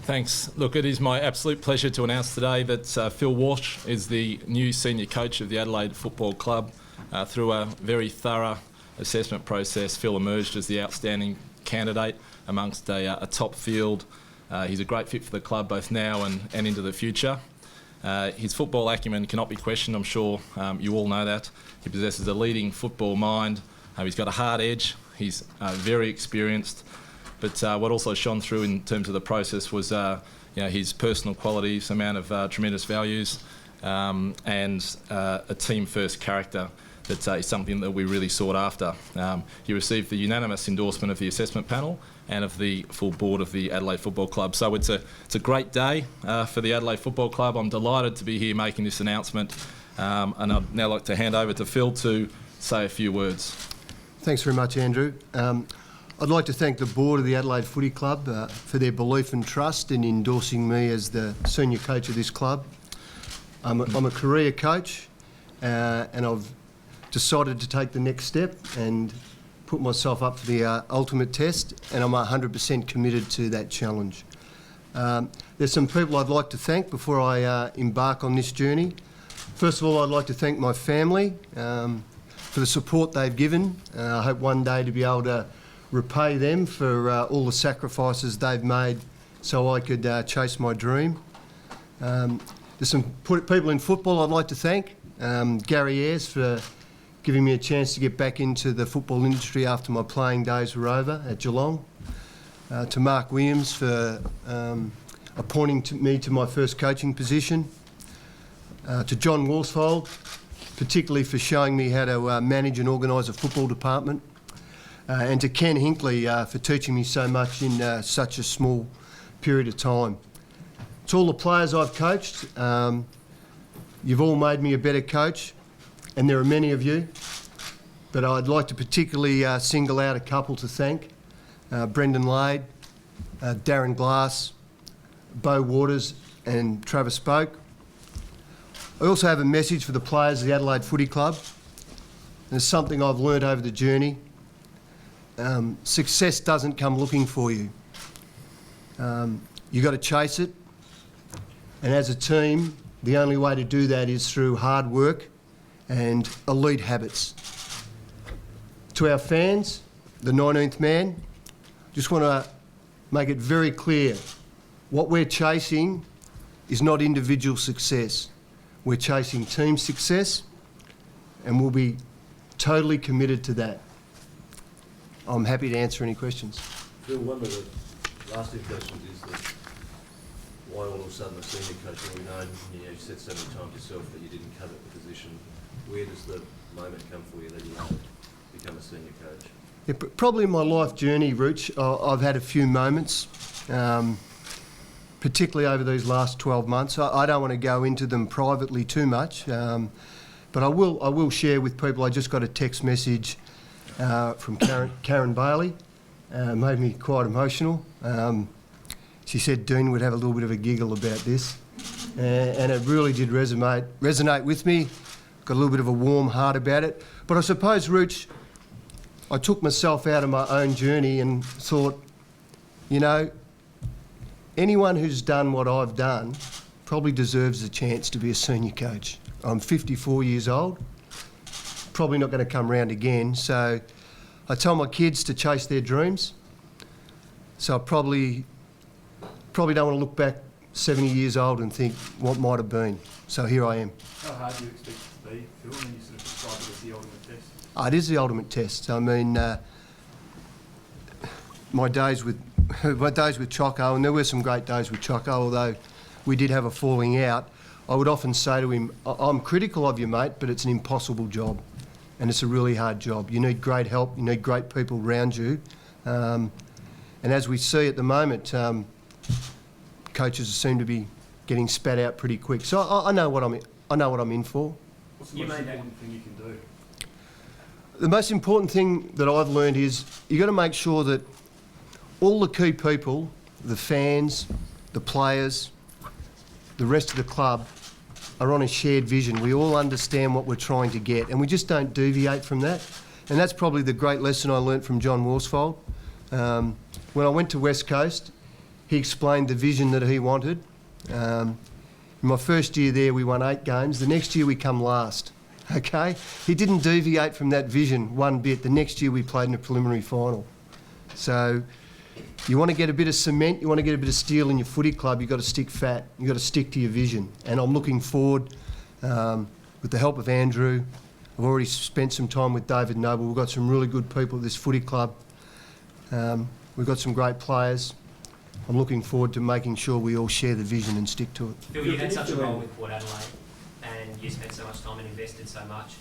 Thanks. Look, it is my absolute pleasure to announce today that Phil Walsh is the new senior coach of the Adelaide Football Club. Through a very thorough assessment process, Phil emerged as the outstanding candidate amongst a top field. He's a great fit for the club both now and into the future. His football acumen cannot be questioned, I'm sure you all know that. He possesses a leading football mind. He's got a hard edge. He's very experienced. But what also shone through in terms of the process was his personal qualities, a man of tremendous values, and a team-first character that is something that we really sought after. He received the unanimous endorsement of the assessment panel and of the full board of the Adelaide Football Club. So it's a great day for the Adelaide Football Club. I'm delighted to be here making this announcement, and I'd now like to hand over to Phil to say a few words. Thanks very much, Andrew. I'd like to thank the board of the Adelaide Footy Club for their belief and trust in endorsing me as the senior coach of this club. I'm a career coach, and I've decided to take the next step and put myself up for the ultimate test, and I'm 100% committed to that challenge. There's some people I'd like to thank before I embark on this journey. First of all, I'd like to thank my family for the support they've given. I hope one day to be able to repay them for all the sacrifices they've made so I could chase my dream. There's some people in football I'd like to thank. Gary Ayres for giving me a chance to get back into the football industry after my playing days were over at Geelong. To Mark Williams for appointing me to my first coaching position. To John Worsfold, particularly for showing me how to manage and organise a football department. And to Ken Hinkley for teaching me so much in such a small period of time. To all the players I've coached, you've all made me a better coach, and there are many of you, but I'd like to particularly single out a couple to thank. Brendan Lade, Darren Glass, Beau Waters and Travis Spoke. I also have a message for the players of the Adelaide Footy Club. There's something I've learnt over the journey. Success doesn't come looking for you. You've got to chase it. And as a team, the only way to do that is through hard work and elite habits. To our fans, the 19th man, just want to make it very clear, what we're chasing is not individual success. We're chasing team success, and we'll be totally committed to that. I'm happy to answer any questions. Phil, one of the last two questions is that why all of a sudden a senior coach? Well, we know you said so many times yourself that you didn't covet the position. Where does the moment come for you that you want to become a senior coach? Yeah, probably in my life journey, Rooch, I've had a few moments, particularly over these last 12 months. I don't want to go into them privately too much, but I will share with people. I just got a text message from Karen Bailey, made me quite emotional. She said Dean would have a little bit of a giggle about this, and it really did resonate with me. Got a little bit of a warm heart about it. But I suppose, Rooch, I took myself out of my own journey and thought, you know, anyone who's done what I've done probably deserves a chance to be a senior coach. I'm 54 years old. Probably not going to come round again, so I tell my kids to chase their dreams. So I probably don't want to look back 70 years old and think what might have been. So here I am. How hard do you expect it to be, Phil? And then you sort of describe it as the ultimate test. It is the ultimate test. I mean, my days with Choco, and there were some great days with Choco, although we did have a falling out. I would often say to him, I'm critical of you, mate, but it's an impossible job. And it's a really hard job. You need great help, you need great people around you. And as we see at the moment, coaches seem to be getting spat out pretty quick. So I know what I'm in for. What's the most important thing you can do? The most important thing that I've learned is you've got to make sure that all the key people, the fans, the players, the rest of the club, are on a shared vision. We all understand what we're trying to get, and we just don't deviate from that. And that's probably the great lesson I learnt from John Worsfold. When I went to West Coast, He explained the vision that he wanted. In my first year there, we won 8 games. The next year, we come last. Okay? He didn't deviate from that vision one bit. The next year, we played in a preliminary final. So you want to get a bit of cement, you want to get a bit of steel in your footy club, you've got to stick fat. You've got to stick to your vision. And I'm looking forward, with the help of Andrew, I've already spent some time with David Noble. We've got some really good people at this footy club. We've got some great players. I'm looking forward to making sure we all share the vision and stick to it. Phil, you had such a role with Port Adelaide and you spent so much time and invested so much.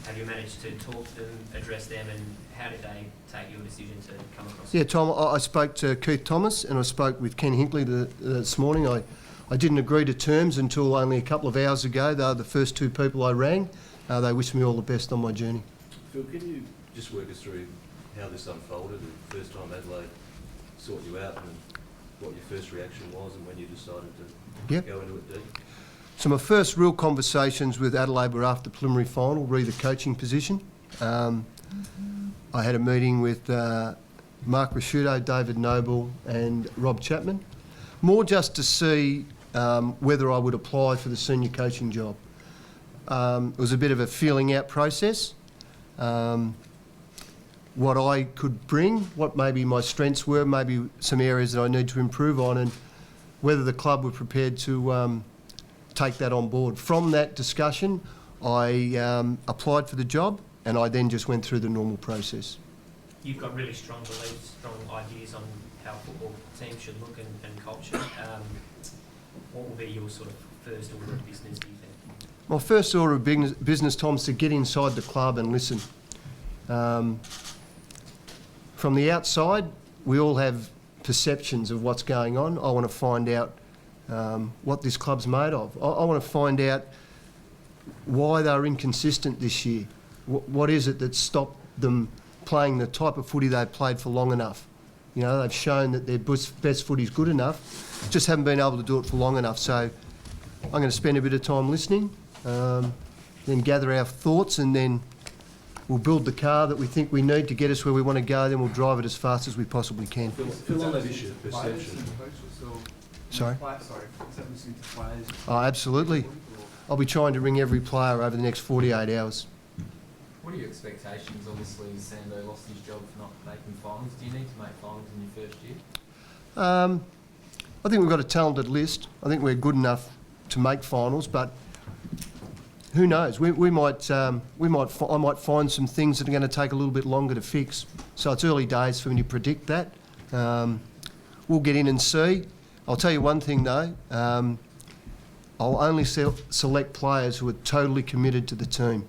Have you managed to talk to them, address them, and how did they take your decision to come across? Yeah, Tom, I spoke to Keith Thomas and I spoke with Ken Hinkley this morning. I didn't agree to terms until only a couple of hours ago. They were the first 2 people I rang. They wished me all the best on my journey. Phil, can you just work us through how this unfolded, the first time Adelaide sought you out, and what your first reaction was and when you decided to go into it deep? So my first real conversations with Adelaide were after the preliminary final, re the coaching position. I had a meeting with Mark Rasciuto, David Noble and Rob Chapman, more just to see whether I would apply for the senior coaching job. It was a bit of a feeling out process. What I could bring, what maybe my strengths were, maybe some areas that I need to improve on, and whether the club were prepared to take that on board. From that discussion, I applied for the job, and I then just went through the normal process. You've got really strong beliefs, strong ideas on how football teams should look and culture. What will be your sort of first order of business, do you think? My first order of business, Tom, is to get inside the club and listen. From the outside, we all have perceptions of what's going on. I want to find out what this club's made of. I want to find out why they're inconsistent this year. What is it that stopped them playing the type of footy they've played for long enough? You know, they've shown that their best footy is good enough, just haven't been able to do it for long enough. So I'm going to spend a bit of time listening, then gather our thoughts, and then we'll build the car that we think we need to get us where we want to go, then we'll drive it as fast as we possibly can. Phil, on that issue of perception. Sorry? Is that listening to players? Oh, absolutely. I'll be trying to ring every player over the next 48 hours. What are your expectations? Obviously, Sando lost his job for not making finals. Do you need to make finals in your first year? I think we've got a talented list. I think we're good enough to make finals, but who knows? I might find some things that are going to take a little bit longer to fix. So it's early days for me to predict that. We'll get in and see. I'll tell you one thing though. I'll only select players who are totally committed to the team.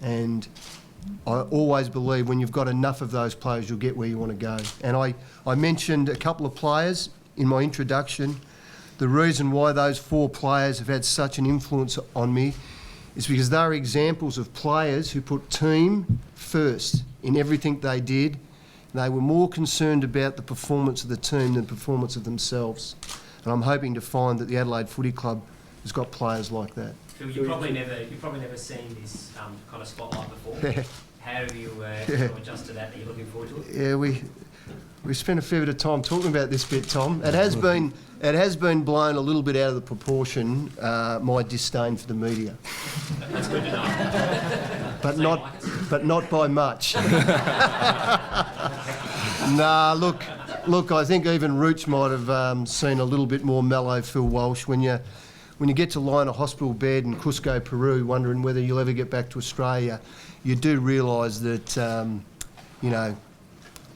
And I always believe when you've got enough of those players, you'll get where you want to go. And I mentioned a couple of players in my introduction. The reason why those 4 players have had such an influence on me is because they're examples of players who put team first in everything they did. They were more concerned about the performance of the team than the performance of themselves. And I'm hoping to find that the Adelaide Footy Club has got players like that. Phil, you've probably never seen this kind of spotlight before. How have you adjusted to that? Are you looking forward to it? Yeah, we spent a fair bit of time talking about this bit, Tom. It has been blown a little bit out of the proportion, my disdain for the media. That's good to know. But not by much. Nah, look, I think even Roots might have seen a little bit more mellow Phil Walsh when you get to lie in a hospital bed in Cusco, Peru, wondering whether you'll ever get back to Australia. You do realise that,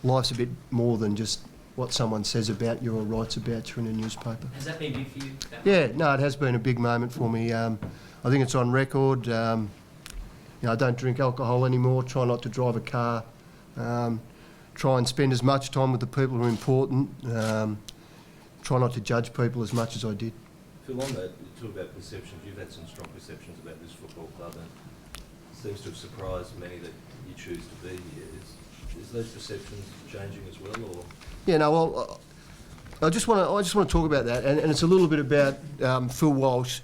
life's a bit more than just what someone says about you or writes about you in a newspaper. Has that been big for you? Yeah, no, it has been a big moment for me. I think it's on record. I don't drink alcohol anymore, try not to drive a car, try and spend as much time with the people who are important, try not to judge people as much as I did. Phil, on that, you talk about perceptions. You've had some strong perceptions about this football club, and it seems to have surprised many that you choose to be here. Is those perceptions changing as well, or? Yeah, no. Well, I just want to talk about that, and it's a little bit about Phil Walsh.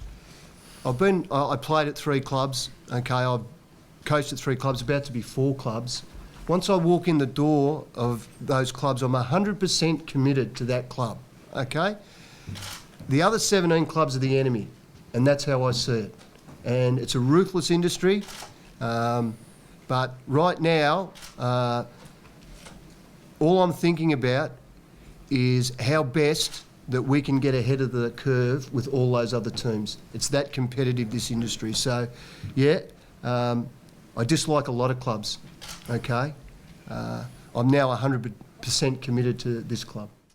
I played at 3 clubs. Okay, I've coached at 3 clubs, about to be 4 clubs. once I walk in the door of those clubs, I'm 100% committed to that club, okay? The other 17 clubs are the enemy, and that's how I see it. And it's a ruthless industry, but right now, all I'm thinking about is how best that we can get ahead of the curve with all those other teams. It's that competitive, this industry. So, yeah, I dislike a lot of clubs, okay? I'm now 100% committed to this club.